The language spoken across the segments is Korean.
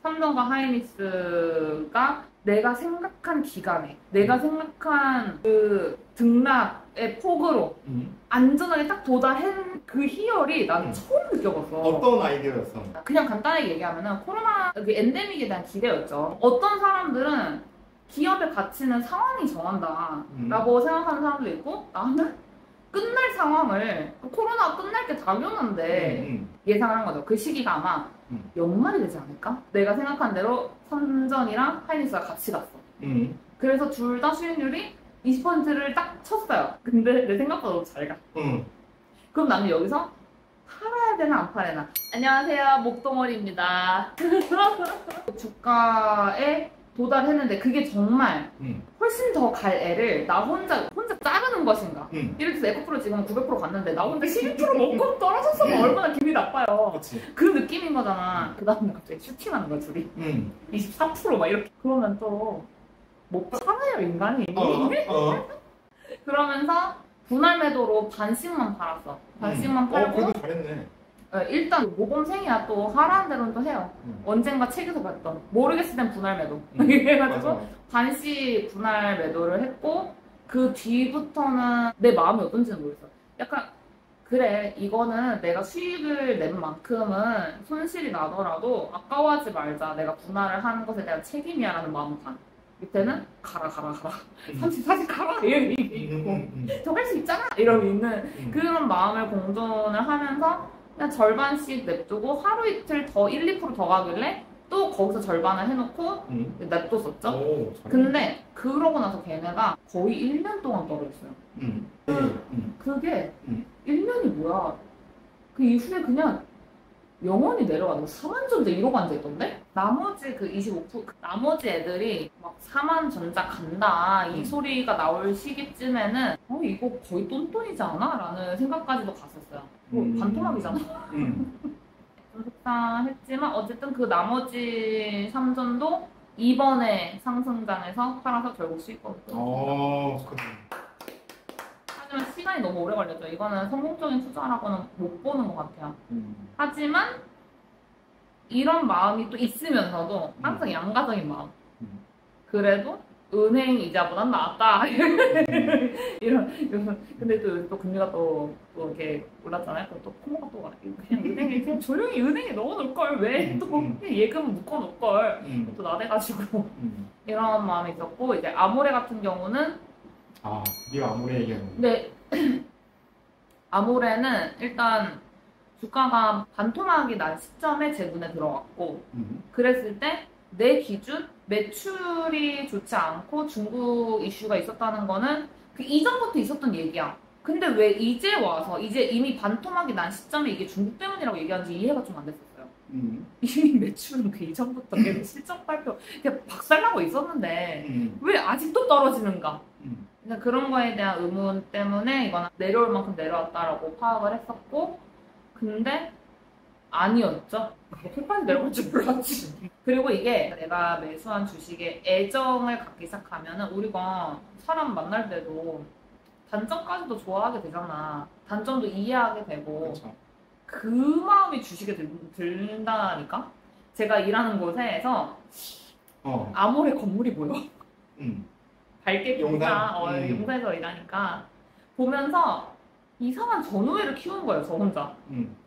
삼성과 하이닉스가 내가 생각한 기간에 내가 생각한 그 등락의 폭으로 안전하게 딱 도달한 그 희열이 나는 처음 느껴봤어. 어떤 아이디어였어? 그냥 간단하게 얘기하면은 코로나 그 엔데믹에 대한 기대였죠. 어떤 사람들은 기업의 가치는 상황이 정한다 라고 생각하는 사람도 있고, 나는 끝날 상황을 코로나가 끝날 게 당연한데 예상을 한 거죠. 그 시기가 아마 연말이 되지 않을까? 내가 생각한 대로 삼전이랑 하이닉스가 같이 갔어. 그래서 둘 다 수익률이 20%를 딱 쳤어요. 근데 내 생각보다 너무 잘 가. 그럼 나는 여기서 팔아야 되나 안 팔아야 되나? 안녕하세요, 목동월입니다. 주가에 도달했는데 그게 정말 훨씬 더 갈 애를 나 혼자 자르는 것인가? 예를 들어서 에코프로 지금 900% 갔는데 나 혼자 12% 먹고 떨어졌으면 얼마나 기분이 나빠요. 그치. 그 느낌인 거잖아. 그 다음에 갑자기 슈팅하는 거야 둘이. 24% 막 이렇게. 그러면 또 못 팔아요 인간이. 그러면서 분할 매도로 반씩만 팔았어. 반씩만 팔고. 그래도 잘했네. 일단 모범생이야. 또 하라는 대로는 또 해요. 언젠가 책에서 봤던 모르겠을 땐 분할 매도 해가지고 반씩 분할 매도를 했고, 그 뒤부터는 내 마음이 어떤지는 모르겠어. 약간 그래, 이거는 내가 수익을 낸 만큼은 손실이 나더라도 아까워하지 말자, 내가 분할을 하는 것에 대한 책임이야 라는 마음 반. 밑에는 가라 사실 가라 이렇게 있고 저 할 수 있잖아 이러고 있는 그런 마음을 공존을 하면서 그냥 절반씩 냅두고 하루 이틀 더 1, 2% 더 가길래 또 거기서 절반을 해놓고 냅뒀었죠. 근데 그러고 나서 걔네가 거의 1년 동안 떨어졌어요. 그게 1년이 뭐야. 그 이후에 그냥 영원히 내려가는 거. 4만 전자 이러고 앉아있던데? 나머지 그 25%, 나머지 애들이 막 4만 전자 간다 이 소리가 나올 시기쯤에는 이거 거의 똔똔이지 않아? 라는 생각까지도 갔었어요. 반토막이잖아. 좀 속상했지만 어쨌든 그 나머지 3전도 이번에 상승장에서 팔아서 결국 수익권을 끊었습니다. 하지만 시간이 너무 오래 걸렸죠. 이거는 성공적인 투자라고는 못 보는 것 같아요. 하지만 이런 마음이 또 있으면서도 항상 양가적인 마음. 그래도 은행 이자보단 낫다. 이런. 근데 또 금리가 또 이렇게 올랐잖아요. 그럼 또 코모가 또 그냥 은행에 그냥 조용히 은행에 넣어놓을 걸 왜 또 그냥 예금 묶어놓을 걸 또 나대가지고 이런 마음이 있었고, 이제 아모레 같은 경우는 네가 아모레 얘기하는 거. 네. 아모레는 일단 주가가 반토막이 난 시점에 제 눈에 들어왔고, 그랬을 때 내 기준 매출이 좋지 않고 중국 이슈가 있었다는 거는 그 이전부터 있었던 얘기야. 근데 왜 이제 와서 이제 이미 반토막이 난 시점에 이게 중국 때문이라고 얘기하는지 이해가 좀 안 됐었어요. 이미 매출은 그 이전부터 계속 실적 발표 그냥 박살나고 있었는데 왜 아직도 떨어지는가? 그런 거에 대한 의문 때문에 이거는 내려올 만큼 내려왔다라고 파악을 했었고, 근데 아니었죠. 그렇게까지 내려올 줄 몰랐지. 그리고 이게 내가 매수한 주식에 애정을 갖기 시작하면은 우리가 사람 만날 때도 단점까지도 좋아하게 되잖아. 단점도 이해하게 되고. 그쵸. 그 마음이 주식에 든다니까? 제가 일하는 곳에서 아모레 건물이 보여. 밝게 용산? 용산에서 일하니까 보면서 이상한 전우회를 키우는 거예요, 저 혼자.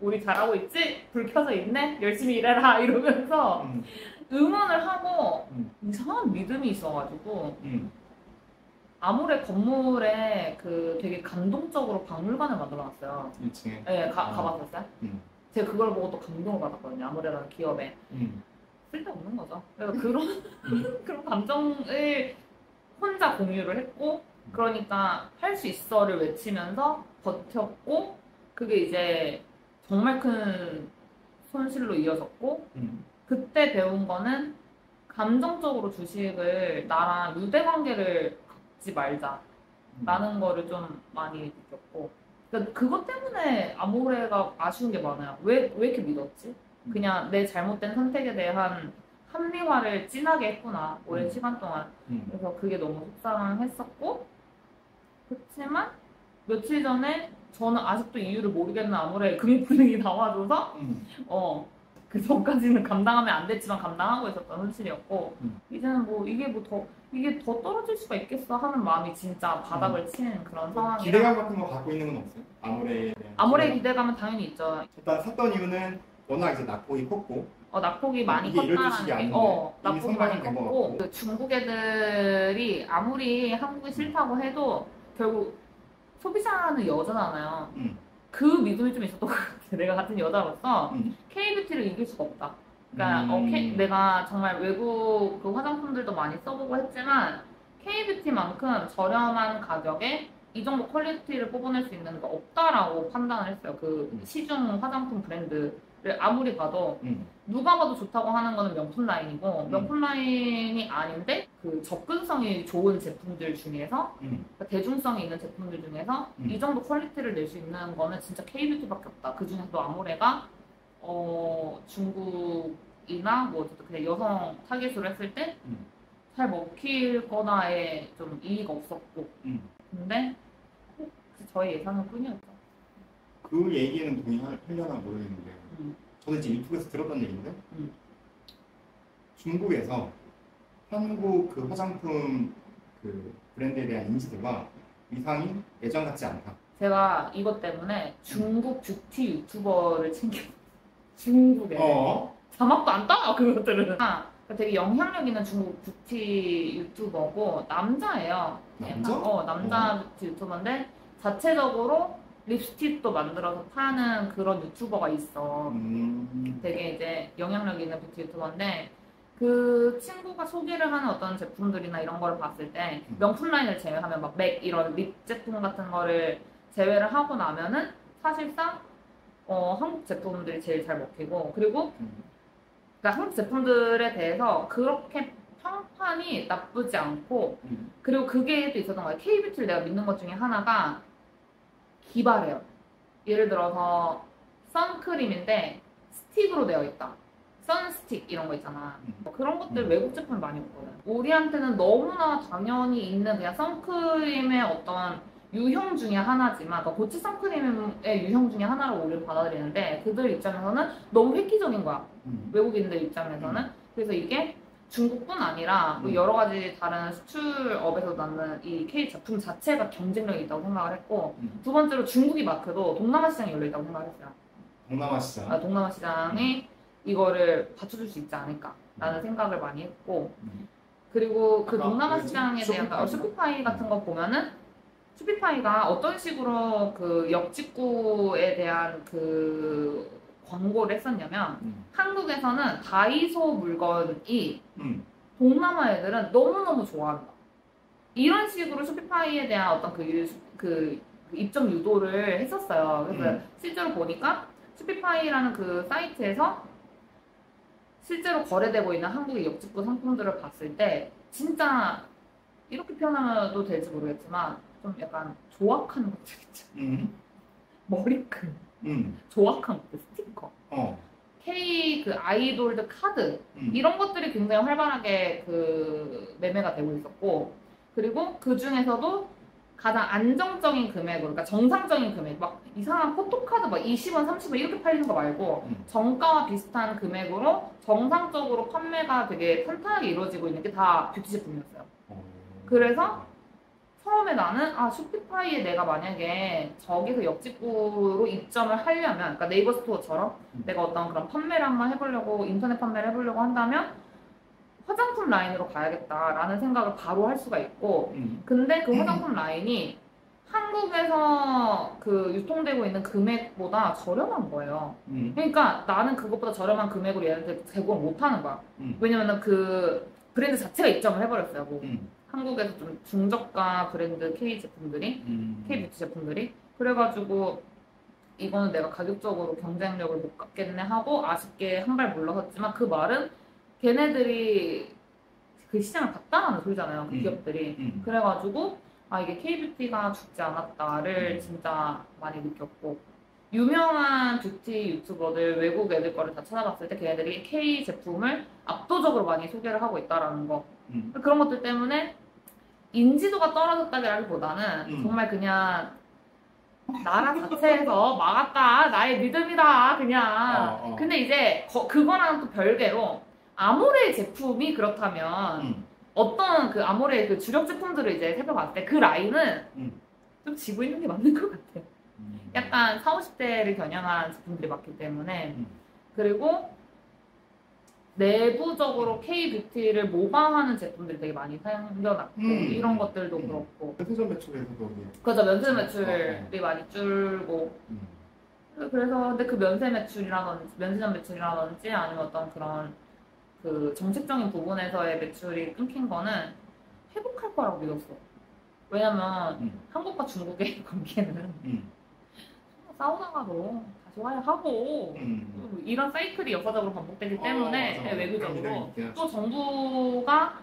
우리 잘하고 있지? 불 켜져 있네? 열심히 일해라 이러면서 응원을 하고 이상한 믿음이 있어가지고 아모레 건물에 그 되게 감동적으로 박물관을 만들어놨어요. 1층에? 네, 가봤었어요? 제가 그걸 보고 또 감동을 받았거든요, 아모레라는 기업에. 쓸데없는 거죠. 그래서 그런 감정을 혼자 공유를 했고, 그러니까 할 수 있어를 외치면서 버텼고, 그게 이제 정말 큰 손실로 이어졌고, 그때 배운 거는 감정적으로 주식을 나랑 유대관계를 갖지 말자 라는 거를 좀 많이 느꼈고, 그러니까 그것 때문에 아모레가 아쉬운 게 많아요. 왜 이렇게 믿었지? 그냥 내 잘못된 선택에 대한 합리화를 진하게 했구나, 오랜 시간 동안. 그래서 그게 너무 속상했었고, 그렇지만 며칠 전에 저는 아직도 이유를 모르겠는 아모레 금융분위기 나와줘서 그 전까지는 감당하면 안 됐지만 감당하고 있었던 현실이었고 이제는 뭐 이게 더 떨어질 수가 있겠어 하는 마음이 진짜 바닥을 치는 그런 상황이라. 기대감 같은 거 갖고 있는 건 없어요? 아무래의 기대감은 당연히 있죠. 일단 샀던 이유는 워낙 이제 낙폭이 컸고 낙폭이 많이 컸다라는 게 낙폭이 많이 컸고 그 중국 애들이 아무리 한국이 싫다고 해도 결국 소비자는 여자잖아요. 그 믿음이 좀 있었던 것 같아. 내가 같은 여자로서 K뷰티를 이길 수가 없다. 그러니까 내가 정말 외국 그 화장품들도 많이 써보고 했지만 K뷰티만큼 저렴한 가격에 이 정도 퀄리티를 뽑아낼 수 있는 게 없다라고 판단을 했어요. 그 시중 화장품 브랜드를 아무리 봐도 누가 봐도 좋다고 하는 거는 명품 라인이고 명품 라인이 아닌데 그 접근성이 좋은 제품들 중에서 그러니까 대중성이 있는 제품들 중에서 이 정도 퀄리티를 낼 수 있는 거는 진짜 K뷰티밖에 없다. 그 중에서도 아모레가 중국이나 뭐 어쨌든 그냥 여성 타깃으로 했을 때 잘 먹힐 거나에 좀 이의가 없었고 근데 저의 예상은 뿐이었죠. 그 얘기는 동의하려나 모르겠는데 저는 이제 유튜브에서 들었던 얘기인데 중국에서 한국 그 화장품 그 브랜드에 대한 인지도가 이상이 예전 같지 않다. 제가 이것 때문에 중국 뷰티 유튜버를 챙겨 중국에 자막도 안 따 그것들은 되게 영향력 있는 중국 뷰티 유튜버고 남자예요. 남자? 남자 뷰티 유튜버인데 자체적으로 립스틱도 만들어서 파는 그런 유튜버가 있어. 되게 이제 영향력 있는 뷰티 유튜버인데 그 친구가 소개를 하는 어떤 제품들이나 이런 거를 봤을 때 명품 라인을 제외하면 막 맥 이런 립 제품 같은 거를 제외를 하고 나면은 사실상 한국 제품들이 제일 잘 먹히고 그리고 그러니까 한국 제품들에 대해서 그렇게 평판이 나쁘지 않고 그리고 그게 또 있었던 거예요. K뷰티를 내가 믿는 것 중에 하나가 기발해요. 예를 들어서 선크림인데 스틱으로 되어 있다. 선스틱 이런 거 있잖아. 그런 것들 외국 제품 많이 먹거든. 우리한테는 너무나 당연히 있는 그냥 선크림의 어떤 유형 중에 하나지만 그러니까 고체 선크림의 유형 중에 하나로 우리를 받아들이는데 그들 입장에서는 너무 획기적인 거야. 외국인들 입장에서는. 그래서 이게 중국뿐 아니라 뭐 여러 가지 다른 수출업에서 나는 이 K 제품 자체가 경쟁력이 있다고 생각을 했고 두 번째로 중국이 마크도 동남아 시장에 열려있다고 생각을 했어요. 동남아 시장? 동남아 시장이 이거를 받쳐줄 수 있지 않을까라는 생각을 많이 했고 그리고 그 동남아 시장에 대한 쇼피파이 같은 거 보면은 쇼피파이가 어떤 식으로 그 역직구에 대한 그 광고를 했었냐면 한국에서는 다이소 물건이 동남아 애들은 너무너무 좋아한다. 이런 식으로 쇼피파이에 대한 어떤 그 입점 유도를 했었어요. 그래서 실제로 보니까 쇼피파이라는 그 사이트에서 실제로 거래되고 있는 한국의 역직구 상품들을 봤을 때 진짜 이렇게 표현하도 될지 모르겠지만 좀 약간 조악한 것들 있죠. 머리끈. 조악한 것들, 스티커. K 그 아이돌드 카드 이런 것들이 굉장히 활발하게 그 매매가 되고 있었고 그리고 그 중에서도 가장 안정적인 금액으로 그러니까 정상적인 금액 막 이상한 포토카드 막 20원, 30원 이렇게 팔리는 거 말고 정가와 비슷한 금액으로 정상적으로 판매가 되게 탄탄하게 이루어지고 있는 게 다 뷰티 제품이었어요. 그래서 처음에 나는 쇼피파이에 내가 만약에 저기서 역직구로 입점을 하려면 그러니까 네이버 스토어처럼 내가 어떤 그런 판매를 한번 해보려고 인터넷 판매를 해보려고 한다면 화장품 라인으로 가야겠다라는 생각을 바로 할 수가 있고 근데 그 화장품 라인이 한국에서 그 유통되고 있는 금액보다 저렴한 거예요. 그러니까 나는 그것보다 저렴한 금액으로 얘한테 제공을 못 하는 거야. 왜냐면은 그 브랜드 자체가 입점을 해버렸어요. 뭐. 한국에서 좀 중저가 브랜드 K 제품들이 K뷰티 제품들이 그래가지고 이거는 내가 가격적으로 경쟁력을 못 갖겠네 하고 아쉽게 한 발 물러섰지만 그 말은 걔네들이 그 시장을 봤다는 소리잖아요. 그 기업들이. 그래가지고 이게 K뷰티가 죽지 않았다를 진짜 많이 느꼈고 유명한 뷰티 유튜버들 외국 애들 거를 다 찾아봤을 때 걔네들이 K 제품을 압도적으로 많이 소개를 하고 있다라는 거 그런 것들 때문에 인지도가 떨어졌다기보다는 정말 그냥 나라 자체에서 막았다. 나의 믿음이다. 그냥. 근데 이제 그거랑 또 별개로 아모레 제품이 그렇다면 어떤 그 아모레 그 주력 제품들을 이제 살펴봤을 때 그 라인은 좀 지고 있는 게 맞는 것 같아. 약간 40, 50대를 겨냥한 제품들이 많기 때문에. 그리고 내부적으로 K-뷰티를 모방하는 제품들이 되게 많이 생겨났고 이런 것들도 그렇고 면세점 매출에서도 그렇죠. 면세 매출이 많이 줄고 그래서 근데 그 면세점 매출이라든지 아니면 어떤 그런 그 정책적인 부분에서의 매출이 끊긴 거는 회복할 거라고 믿었어. 왜냐면 한국과 중국의 관계는 싸우다가도 다시 와야 하고 이런 사이클이 역사적으로 반복되기 때문에 맞아. 외교적으로 또 정부가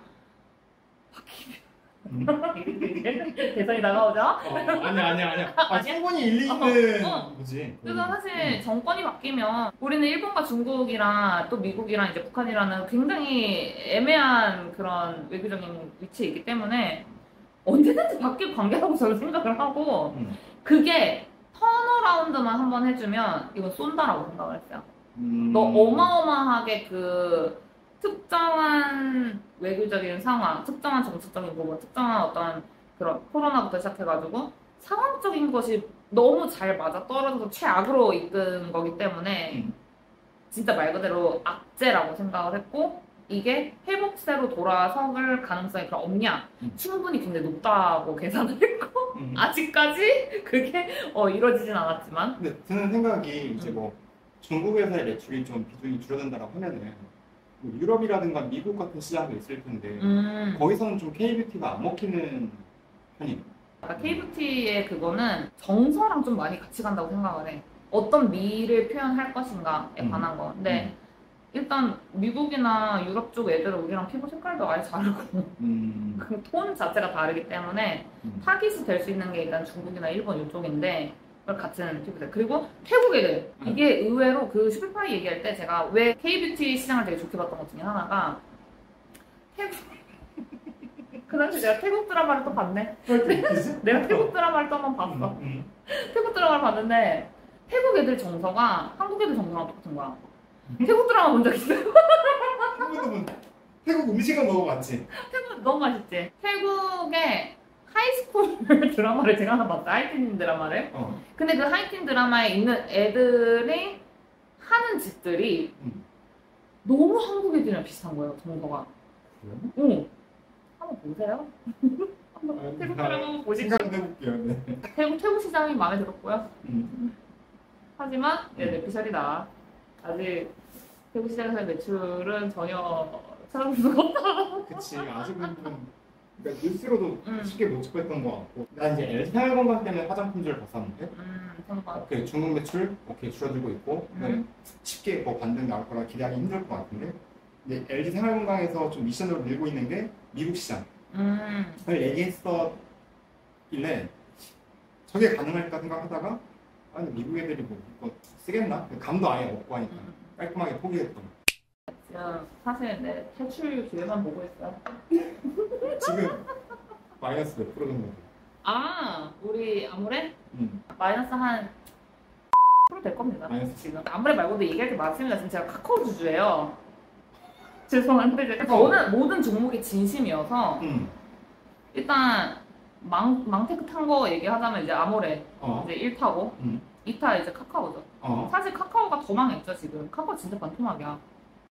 바뀌면 대선이 다가오죠? 아니야. 충분히 일리 있는 거지. 그래서 사실 정권이 바뀌면 우리는 일본과 중국이랑 또 미국이랑 이제 북한이라는 굉장히 애매한 그런 외교적인 위치에 있기 때문에 언제든지 바뀔 관계라고 저는 생각을 하고 그게 턴어라운드만 한번 해주면 이건 쏜다라고 생각을 했어요. 너 어마어마하게 그 특정한 외교적인 상황, 특정한 정책적인 부분, 특정한 어떤 그런 코로나부터 시작해가지고 상황적인 것이 너무 잘 맞아떨어져서 최악으로 이끈 거기 때문에 진짜 말 그대로 악재라고 생각을 했고 이게 회복세로 돌아설 가능성이 그럼 없냐? 충분히 굉장히 높다고 계산을 했고 아직까지 그게 이루어지진 않았지만 근데 드는 생각이 이제 뭐 중국에서의 매출이 좀 비중이 줄어든다라고 하면은 뭐 유럽이라든가 미국 같은 시장도 있을 텐데 거기서는 좀 K-뷰티가 안 먹히는 편이에요. K-뷰티의 그거는 정서랑 좀 많이 같이 간다고 생각을 해. 어떤 미를 표현할 것인가에 관한 거. 근데 일단 미국이나 유럽 쪽 애들은 우리랑 피부 색깔도 아예 다르고 그 톤 자체가 다르기 때문에 타깃이 될 수 있는 게 일단 중국이나 일본 이쪽인데 같은 피부색. 그리고 태국 애들 이게 의외로 그 슈퍼파이 얘기할 때 제가 왜 K-뷰티 시장을 되게 좋게 봤던 것 중에 하나가 태국 그 당시 내가 태국 드라마를 또 봤네. 내가 태국 드라마를 또 한 번 봤어. 태국 드라마를 봤는데 태국 애들 정서가 한국 애들 정서랑 똑같은 거야. 태국 드라마 본 적 있어요? 태국 음식은 먹어봤지? 태국 너무 맛있지? 태국의 하이스쿨 드라마를 제가 하나 봤어. 하이틴 드라마를. 근데 그 하이틴 드라마에 있는 애들이 하는 짓들이 너무 한국 애들이랑 비슷한 거예요. 정서가. 응. 한번 보세요. 한번 태국 드라마 한번 보시죠. 생각해볼게요. 네. 태국 시장이 마음에 들었고요. 하지만 내피셜이다. 아직 태국 시장에서의 매출은 전혀 찾아볼 수가 없다. 그치. 아직은 좀 그러니까 뉴스로도 쉽게 못 접했던 것 같고 난 이제 LG 건강 때문에 화장품들을 봤었는데 오케이, 중국 매출 오케이 줄어들고 있고 쉽게 뭐 반등 나올 거라 기대하기 힘들 것 같은데 이제 LG 생활건강에서 좀 미션으로 밀고 있는 게 미국 시장을 얘기했었길래 저게 가능할까 생각하다가 아니 미국 애들이 뭐 이거 쓰겠나? 감도 아예 없고 하니까 깔끔하게 포기했던. 지금 사실 내 퇴출 기회만 보고 있어요. 지금 마이너스 몇 프로 정도? 우리 아무래? 마이너스 한 프로 될 겁니다. 마이너스. 지금 아무래 말고도 얘기할 게 많습니다. 지금 제가 카카오 주주예요. 죄송한데 저는 모든 종목이 진심이어서 일단 망테크 탄 거 얘기하자면 이제 아모레 이제 1타고 2타 이제 카카오죠. 사실 카카오가 더 망했죠 지금. 카카오 진짜 반토막이야.